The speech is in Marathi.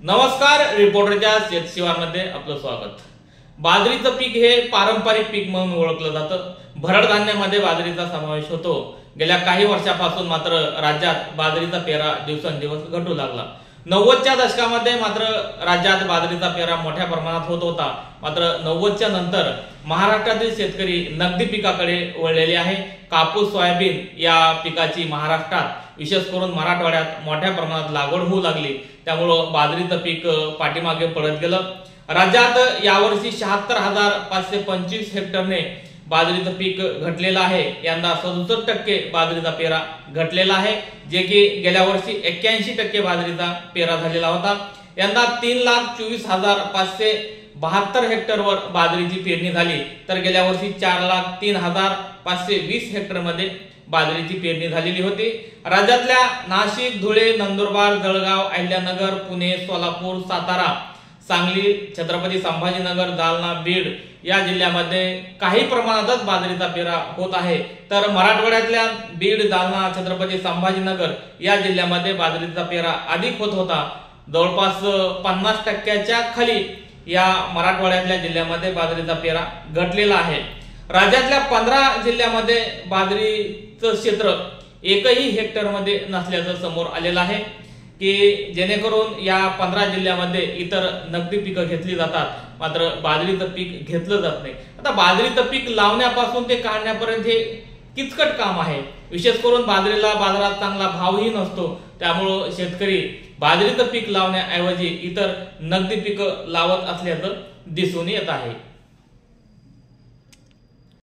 नमस्कार, रिपोर्टरच्या शेतशिवारमध्ये आपलं स्वागत। बाजरीचं पीक हे पारंपरिक पीक म्हणून ओळखलं जातं। भरड धान्यामध्ये बाजरीचा समावेश होतो। गेल्या काही वर्षापासून मात्र राज्यात बाजरीचा पेरा दिवसेंदिवस घटू लागला। 90च्या दशकामध्ये मात्र राज्यात बाजरीचा पेरा मोठ्या प्रमाणात होत होता। मात्र 90च्या नंतर महाराष्ट्रातील शेतकरी नगदी पिकाकडे वळलेले आहे। कापूस, सोयाबीन या पिकाची महाराष्ट्रात विशेष करून मराठवाड्यात मोठ्या प्रमाणात लागवड होऊ लागली। त्यामुळे बाजरीचं पीक पाठीमागे पडत गेलं। राज्यात यावर्षी 76,525 हेक्टरने बाजरीचं पीक घटलेलं आहे। यंदा 67% बाजरीचा पेरा घटलेला आहे, जे की गेल्या वर्षी 81% बाजरीचा पेरा झालेला होता। यंदा 3,24,572 हेक्टरवर बाजरीची पेरणी झाली, तर गेल्या वर्षी 4,03,520 हेक्टरमध्ये बाजरीची पेरणी झालेली होती। राज्यातल्या नाशिक, धुळे, नंदुरबार, जळगाव, अहिल्यानगर, पुणे, सोलापूर, सातारा, सांगली, छत्रपती संभाजीनगर, जालना, बीड या जिल्ह्यामध्ये काही प्रमाणातच बाजरीचा पेरा होत आहे, तर मराठवाड्यातल्या बीड, जालना, छत्रपती संभाजीनगर या जिल्ह्यामध्ये बाजरीचा पेरा अधिक होत होता। जवळपास 50%च्या खाली या मराठवाड्यातल्या जिल्ह्यामध्ये बाजरीचा पेरा घटलेला आहे। राज्यातल्या 15 जिल्ह्यामध्ये बाजरीचं क्षेत्र एकही हेक्टरमध्ये नसल्याचं समोर आलेलं आहे, की जेणेकरून या 15 जिल्ह्यामध्ये इतर नगदी पिकं घेतली जातात, मात्र बाजरीचं पीक घेतलं जात नाही। आता बाजरीचं पीक लावण्यापासून ते काढण्यापर्यंत हे किचकट काम आहे। विशेष करून बाजरीला बाजारात चांगला भावही नसतो, त्यामुळे शेतकरी बाजरीचं पीक लावण्याऐवजी इतर नगदी पिकं लावत असल्याचं दिसून येत आहे।